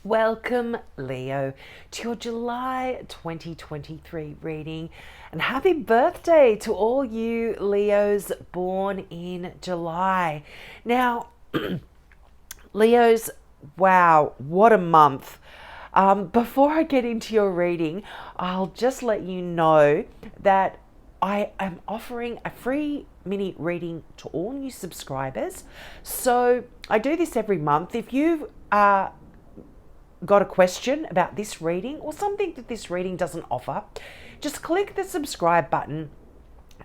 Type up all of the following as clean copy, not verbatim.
Welcome, Leo, to your July 2023 reading, and happy birthday to all you Leos born in July. Now, Leos, wow, what a month. Before I get into your reading, I'll just let you know that I am offering a free mini reading to all new subscribers. So I do this every month. If you've got a question about this reading or something that this reading doesn't offer, just click the subscribe button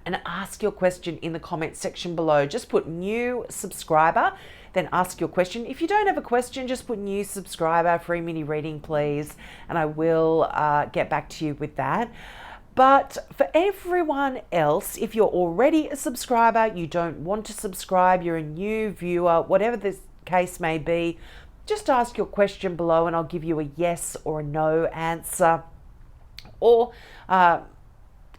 and ask your question in the comment section below. Just put new subscriber, then ask your question. If you don't have a question, just put new subscriber, free mini reading, please, and I will get back to you with that. But for everyone else, if you're already a subscriber, you don't want to subscribe, you're a new viewer, whatever the case may be, just ask your question below and I'll give you a yes or a no answer, or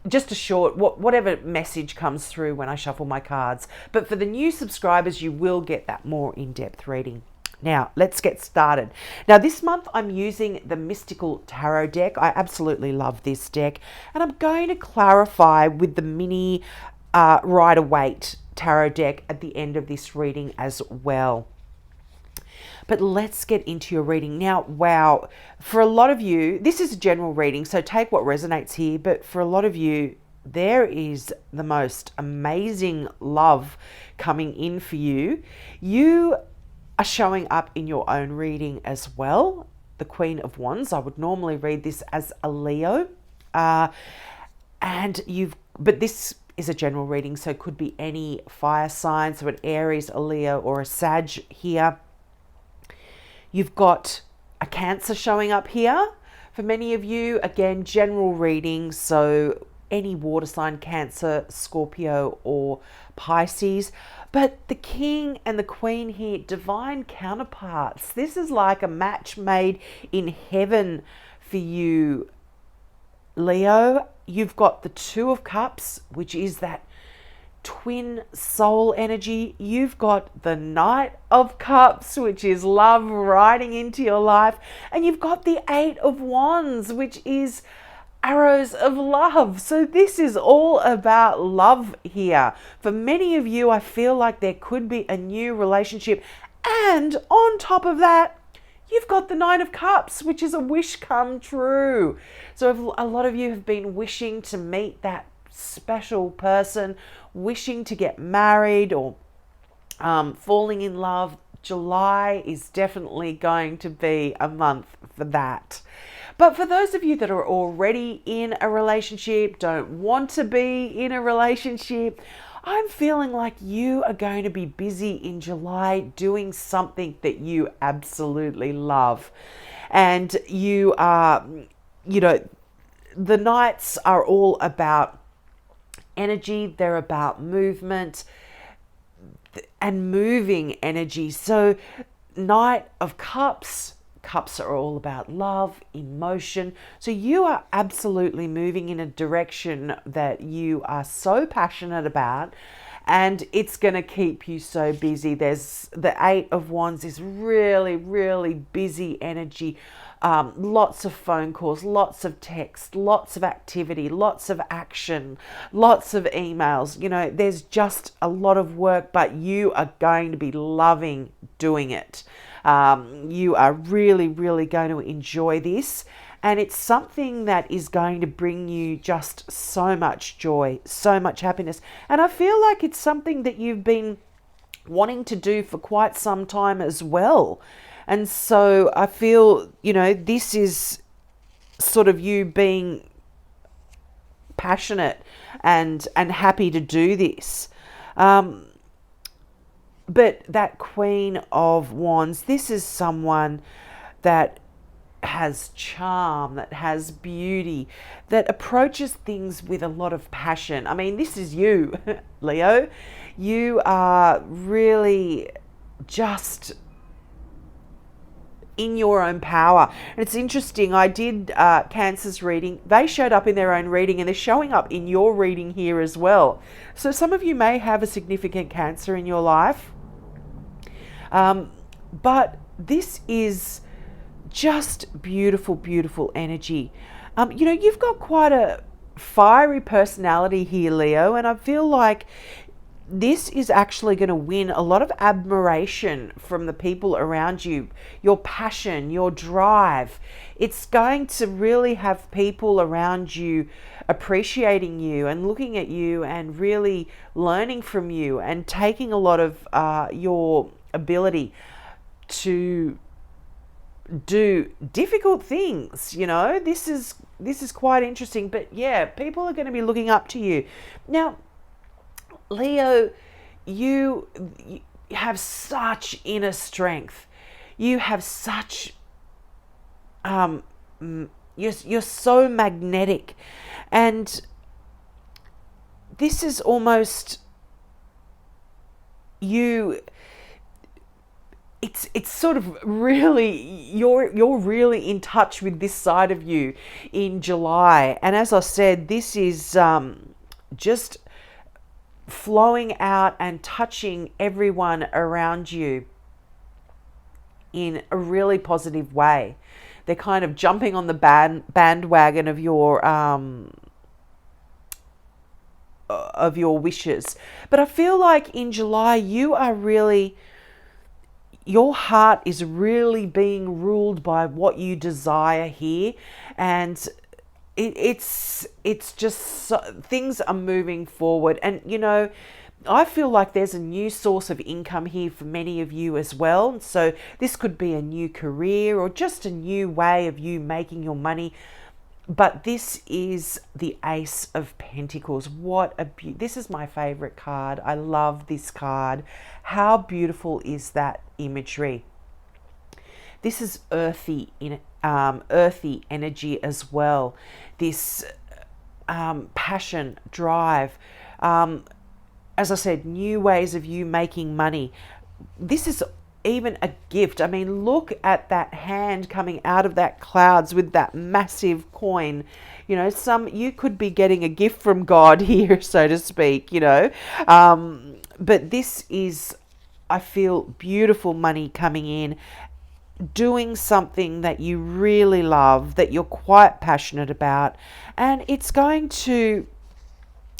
just a short, whatever message comes through when I shuffle my cards. But for the new subscribers, you will get that more in-depth reading. Now, let's get started. Now, this month I'm using the Mystical Tarot deck. I absolutely love this deck. And I'm going to clarify with the mini Rider-Waite Tarot deck at the end of this reading as well. But let's get into your reading. Now, wow, for a lot of you, this is a general reading, so take what resonates here. But for a lot of you, there is the most amazing love coming in for you. You are showing up in your own reading as well. The Queen of Wands, I would normally read this as a Leo. But this is a general reading, so it could be any fire sign, so an Aries, a Leo, or a Sag here. You've got a Cancer showing up here. For many of you, again, general reading, so any water sign, Cancer, Scorpio, or Pisces. But the King and the Queen here, divine counterparts. This is like a match made in heaven for you, Leo. You've got the Two of Cups, which is that twin soul energy. You've got the Knight of Cups, which is love riding into your life, and you've got the Eight of Wands, which is arrows of love. So this is all about love here. For many of you, I feel like there could be a new relationship, and on top of that, you've got the Nine of Cups, which is a wish come true. So if a lot of you have been wishing to meet that special person, wishing to get married, or falling in love, July is definitely going to be a month for that. But for those of you that are already in a relationship, don't want to be in a relationship, I'm feeling like you are going to be busy in July doing something that you absolutely love. And you are, the nights are all about energy, they're about movement and moving energy. So Knight of Cups, cups are all about love, emotion. So you are absolutely moving in a direction that you are so passionate about, and it's going to keep you so busy. There's the Eight of Wands is really, really busy energy. Lots of phone calls, lots of text, lots of activity, lots of action, lots of emails. There's just a lot of work, but you are going to be loving doing it. You are really, really going to enjoy this. And it's something that is going to bring you just so much joy, so much happiness. And I feel like it's something that you've been wanting to do for quite some time as well. And so I feel, this is sort of you being passionate and happy to do this. But that Queen of Wands, this is someone that has charm, that has beauty, that approaches things with a lot of passion. I mean, this is you, Leo. You are really just in your own power. And it's interesting, I did Cancer's reading. They showed up in their own reading, and they're showing up in your reading here as well. So some of you may have a significant Cancer in your life. But this is just beautiful, beautiful energy. You've got quite a fiery personality here, Leo, and I feel like this is actually going to win a lot of admiration from the people around you. Your passion, your drive. It's going to really have people around you appreciating you and looking at you and really learning from you and taking a lot of your ability to do difficult things. This is quite interesting, but yeah, people are going to be looking up to you. Now, Leo, you have such inner strength. You have such you're so magnetic, and this is almost you. It's sort of really you're really in touch with this side of you in July, and as I said, this is just flowing out and touching everyone around you in a really positive way. They're kind of jumping on the bandwagon of your wishes. But I feel like in July your heart is really being ruled by what you desire here, and it's just things are moving forward. And I feel like there's a new source of income here for many of you as well. So this could be a new career or just a new way of you making your money. But this is the Ace of Pentacles. This is my favorite card. I love this card. How beautiful is that imagery? This is earthy energy as well. This passion, drive. As I said, new ways of you making money. This is even a gift. I mean, look at that hand coming out of that clouds with that massive coin. You could be getting a gift from God here, so to speak, but this is, I feel, beautiful money coming in, doing something that you really love, that you're quite passionate about, and it's going to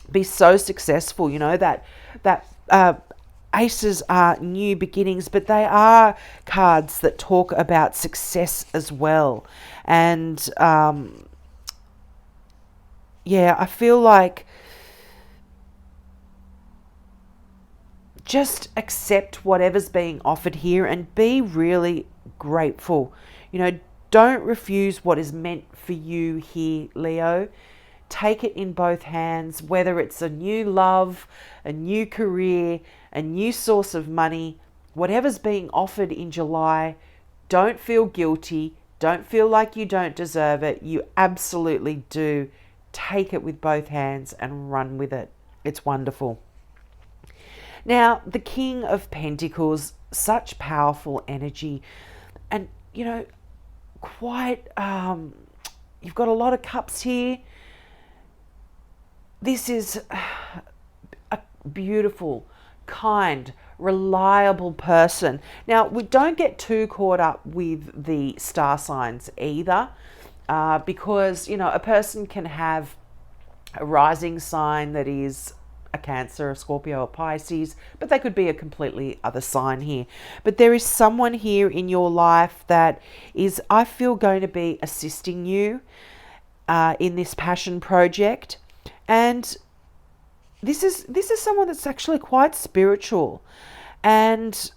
be so successful. That aces are new beginnings, but they are cards that talk about success as well. And I feel like just accept whatever's being offered here and be really grateful. Don't refuse what is meant for you here, Leo. Take it in both hands, whether it's a new love, a new career, a new source of money, whatever's being offered in July. Don't feel guilty. Don't feel like you don't deserve it. You absolutely do. Take it with both hands and run with it. It's wonderful. Now, the King of Pentacles, such powerful energy, and quite you've got a lot of cups here. This is a beautiful, kind, reliable person. Now, we don't get too caught up with the star signs either, because a person can have a rising sign that is a Cancer, a Scorpio, a Pisces, but they could be a completely other sign here. But there is someone here in your life that is, I feel, going to be assisting you in this passion project. And this is someone that's actually quite spiritual, and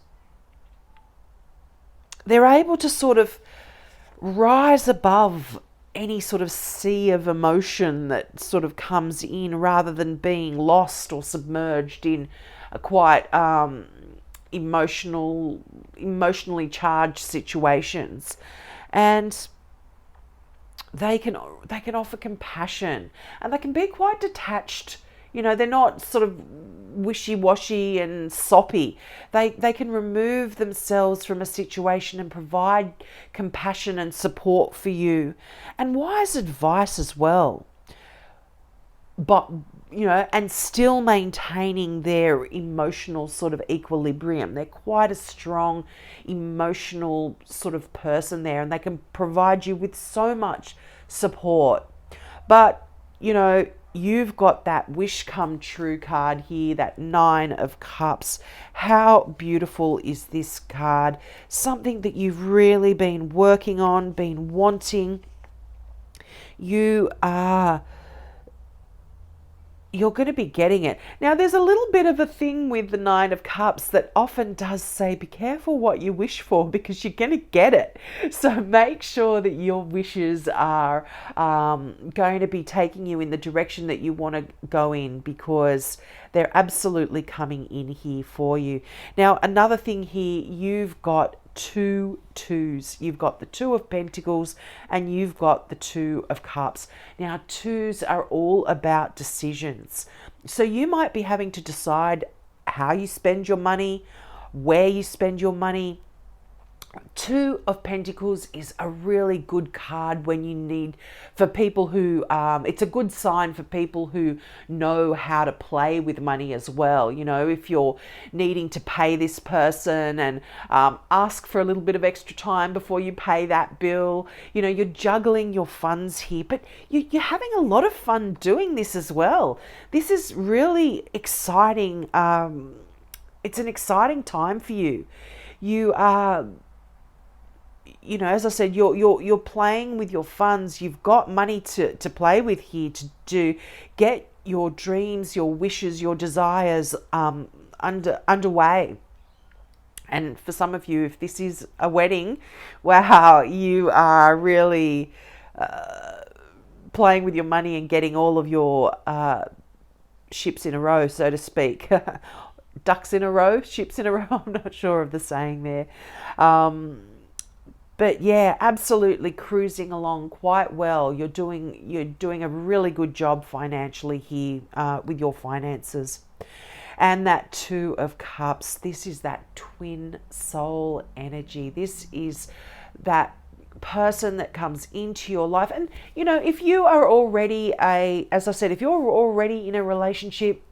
they're able to sort of rise above any sort of sea of emotion that sort of comes in, rather than being lost or submerged in a quite emotionally charged situations. And they can offer compassion, and they can be quite detached. They're not sort of wishy-washy and soppy. They can remove themselves from a situation and provide compassion and support for you, and wise advice as well. But and still maintaining their emotional sort of equilibrium. They're quite a strong emotional sort of person there, and they can provide you with so much support. But, you've got that wish come true card here, that Nine of Cups. How beautiful is this card? Something that you've really been working on, been wanting. You're going to be getting it. Now, there's a little bit of a thing with the Nine of Cups that often does say, be careful what you wish for, because you're going to get it. So make sure that your wishes are going to be taking you in the direction that you want to go in, because they're absolutely coming in here for you. Now, another thing here, you've got two twos. You've got the Two of Pentacles and you've got the Two of Cups. Now, twos are all about decisions. So you might be having to decide how you spend your money, where you spend your money. Two of Pentacles is a really good card when you need, for people who, it's a good sign for people who know how to play with money as well. If you're needing to pay this person and ask for a little bit of extra time before you pay that bill, you're juggling your funds here, but you're having a lot of fun doing this as well. This is really exciting. It's an exciting time for you. You are, as I said, you're playing with your funds. You've got money to play with here to get your dreams, your wishes, your desires underway. And for some of you, if this is a wedding, wow, you are really playing with your money and getting all of your ships in a row, so to speak. Ducks in a row, ships in a row. I'm not sure of the saying there. But yeah, absolutely cruising along quite well. You're doing a really good job financially here with your finances. And that Two of Cups, this is that twin soul energy. This is that person that comes into your life. And, if you are already as I said, if you're already in a relationship,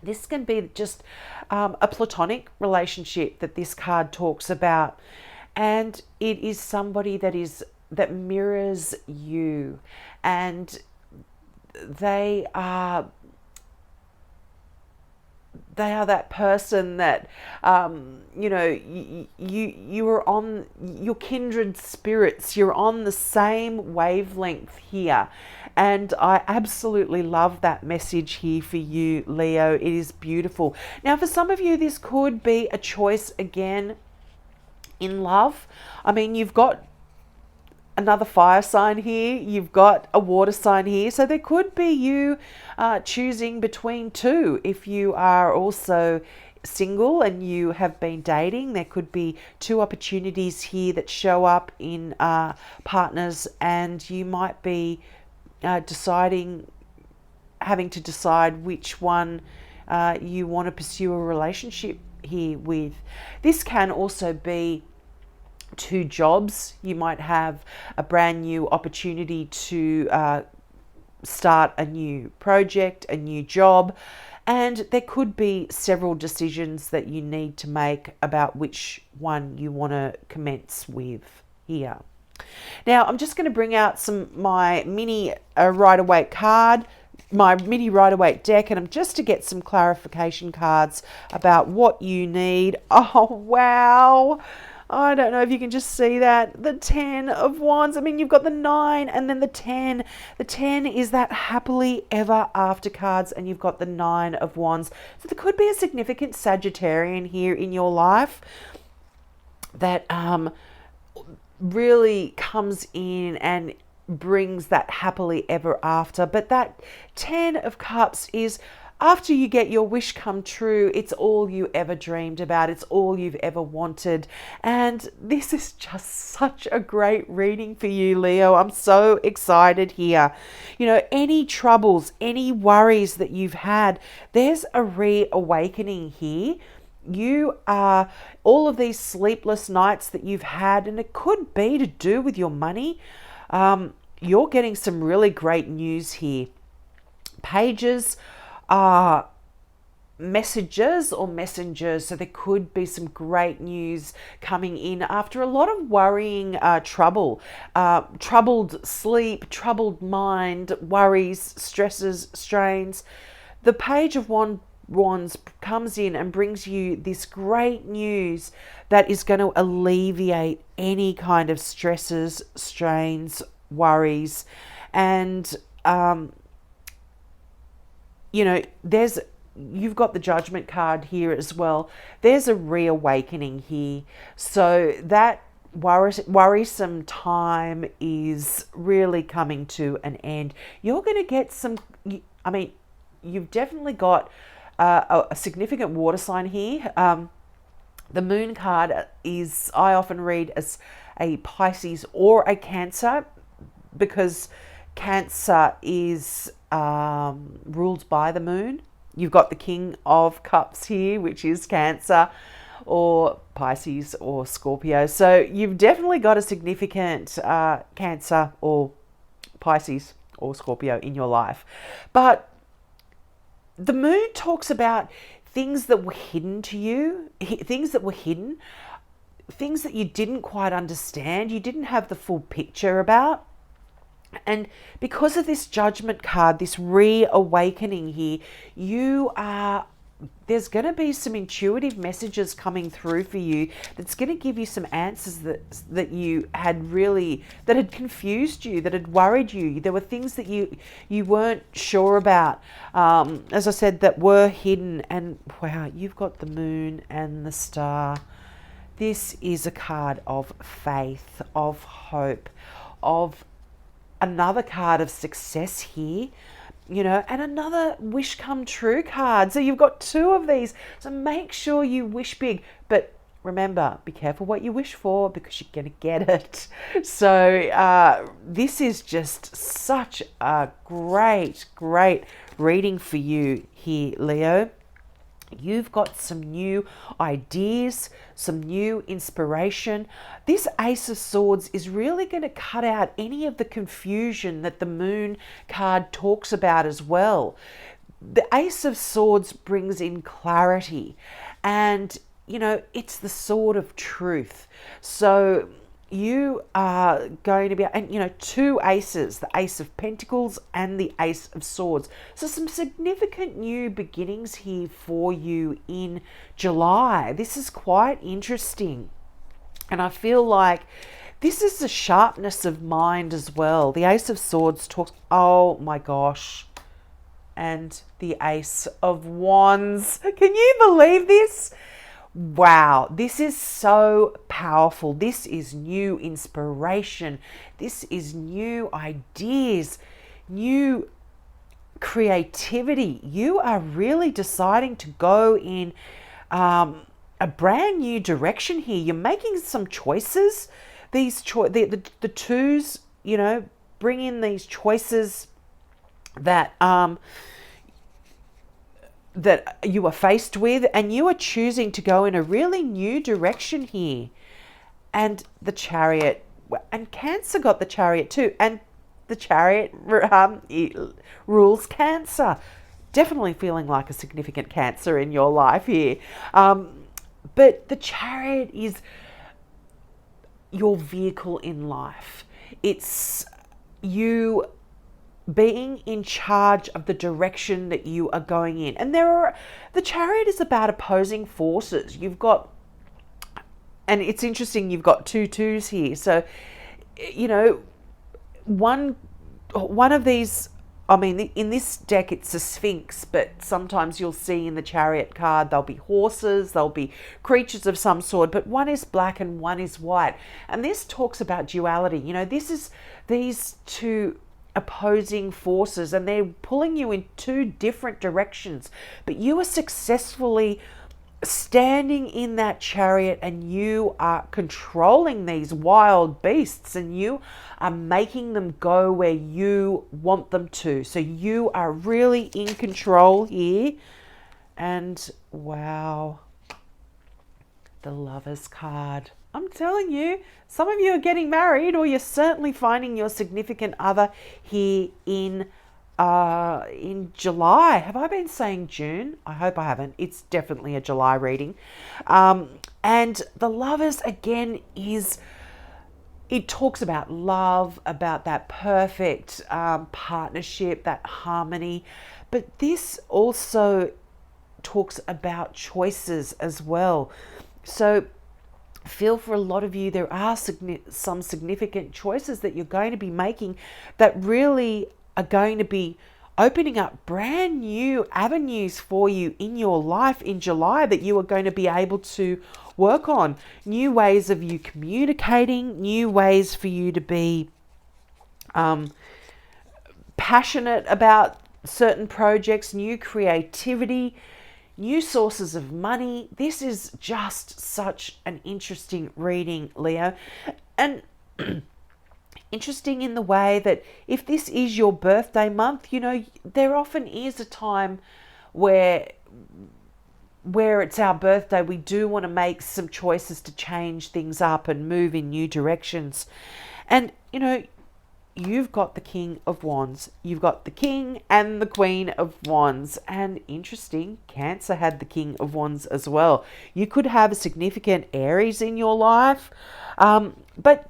this can be just a platonic relationship that this card talks about. And it is somebody that mirrors you, and they are that person that you are on, your kindred spirits. You're on the same wavelength here, and I absolutely love that message here for you, Leo. It is beautiful. Now, for some of you, this could be a choice again in love. I mean, you've got another fire sign here, you've got a water sign here, so there could be you choosing between two. If you are also single and you have been dating, there could be two opportunities here that show up in partners, and you might be having to decide which one you want to pursue a relationship here with. This can also be two jobs. You might have a brand new opportunity to start a new project, a new job, and there could be several decisions that you need to make about which one you want to commence with here. Now, I'm just going to bring out my mini Rider-Waite card, my mini Rider-Waite deck, and I'm just to get some clarification cards about what you need. Oh, wow. I don't know if you can just see that. The 10 of Wands. I mean, you've got the 9 and then the 10. The 10 is that happily ever after cards, and you've got the 9 of Wands. So there could be a significant Sagittarian here in your life that really comes in and brings that happily ever after. But that 10 of Cups is after you get your wish come true. It's all you ever dreamed about. It's all you've ever wanted. And this is just such a great reading for you, Leo. I'm so excited here. Any troubles, any worries that you've had, there's a reawakening here. You are all of these sleepless nights that you've had, and it could be to do with your money. You're getting some really great news here. pages are messages or messengers, so there could be some great news coming in after a lot of worrying, troubled sleep, troubled mind, worries, stresses, strains. The Page of Wands comes in and brings you this great news that is going to alleviate any kind of stresses, strains, worries. And you've got the Judgment card here as well. There's a reawakening here. So that worrisome time is really coming to an end. You're going to get you've definitely got a significant water sign here. The Moon card I often read as a Pisces or a Cancer, because Cancer is ruled by the Moon. You've got the King of Cups here, which is Cancer or Pisces or Scorpio. So you've definitely got a significant Cancer or Pisces or Scorpio in your life. But the Moon talks about things that were hidden to you, things that you didn't quite understand, you didn't have the full picture about. And because of this Judgment card, this reawakening here, there's going to be some intuitive messages coming through for you that's going to give you some answers that had confused you, that had worried you. There were things that you weren't sure about, as I said, that were hidden. And wow, you've got the Moon and the Star. This is a card of faith, of hope, of another card of success here, and another wish come true card. So you've got two of these. So make sure you wish big. But remember, be careful what you wish for, because you're going to get it. So this is just such a great, great reading for you here, Leo. You've got some new ideas, some new inspiration. This Ace of Swords is really going to cut out any of the confusion that the Moon card talks about as well. The Ace of Swords brings in clarity, and it's the sword of truth. So you are going to be, and two aces, the Ace of Pentacles and the Ace of Swords. So some significant new beginnings here for you in July. This is quite interesting. And I feel like this is the sharpness of mind as well. The Ace of Swords talks, oh my gosh. And the Ace of Wands. Can you believe this? Wow, this is so powerful. This is new inspiration. This is new ideas, new creativity. You are really deciding to go in a brand new direction here. You're making some choices. These the twos, bring in these choices that that you are faced with, and you are choosing to go in a really new direction here. And the Chariot, and Cancer got the Chariot too, and the Chariot rules Cancer. Definitely feeling like a significant Cancer in your life here. But the Chariot is your vehicle in life. It's you being in charge of the direction that you are going in. And the Chariot is about opposing forces. You've got, and it's interesting, you've got two twos here. So, one of these, in this deck it's a Sphinx, but sometimes you'll see in the Chariot card there'll be horses, there'll be creatures of some sort, but one is black and one is white. And this talks about duality. This is these two opposing forces, and they're pulling you in two different directions, but you are successfully standing in that Chariot, and you are controlling these wild beasts, and you are making them go where you want them to. So you are really in control here. And wow, the Lovers card. I'm telling you, some of you are getting married, or you're certainly finding your significant other here in in July. Have I been saying June? I hope I haven't. It's definitely a July reading. And the Lovers, again, it talks about love, about that perfect partnership, that harmony. But this also talks about choices as well. So feel for a lot of you, there are some significant choices that you're going to be making that really are going to be opening up brand new avenues for you in your life in July that you are going to be able to work on. New ways of you communicating, new ways for you to be passionate about certain projects, new creativity, new sources of money. This is just such an interesting reading, Leo. And interesting in the way that if this is your birthday month, you know, there often is a time where it's our birthday, we do want to make some choices to change things up and move in new directions. And, you know, you've got the King of Wands, you've got the King and the Queen of Wands, and interesting, Cancer had the King of Wands as well. You could have a significant Aries in your life, but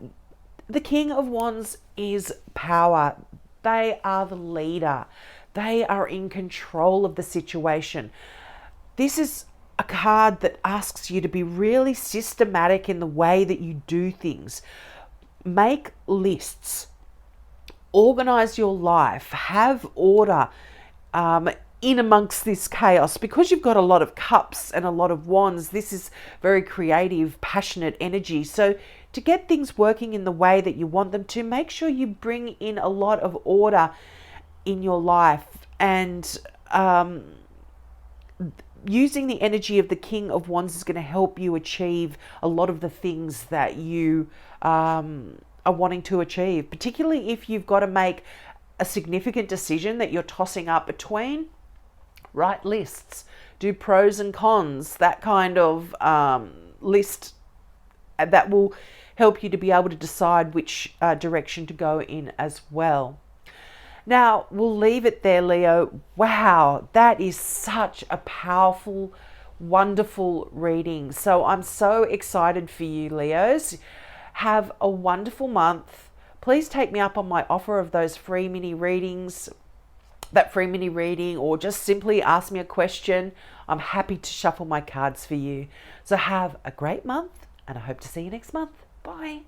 the King of Wands is power. They are the leader. They are in control of the situation. This is a card that asks you to be really systematic in the way that you do things. Make lists. Organize your life. Have order in amongst this chaos. Because you've got a lot of cups and a lot of wands, this is very creative, passionate energy. So to get things working in the way that you want them to, make sure you bring in a lot of order in your life. And using the energy of the King of Wands is going to help you achieve a lot of the things that you are wanting to achieve, particularly if you've got to make a significant decision that you're tossing up between. Write lists, do pros and cons, that kind of list that will help you to be able to decide which direction to go in as well. Now, we'll leave it there, Leo. Wow, that is such a powerful, wonderful reading. So I'm so excited for you, Leos. Have a wonderful month. Please take me up on my offer of those free mini readings, that free mini reading, or just simply ask me a question. I'm happy to shuffle my cards for you. So have a great month, and I hope to see you next month. Bye.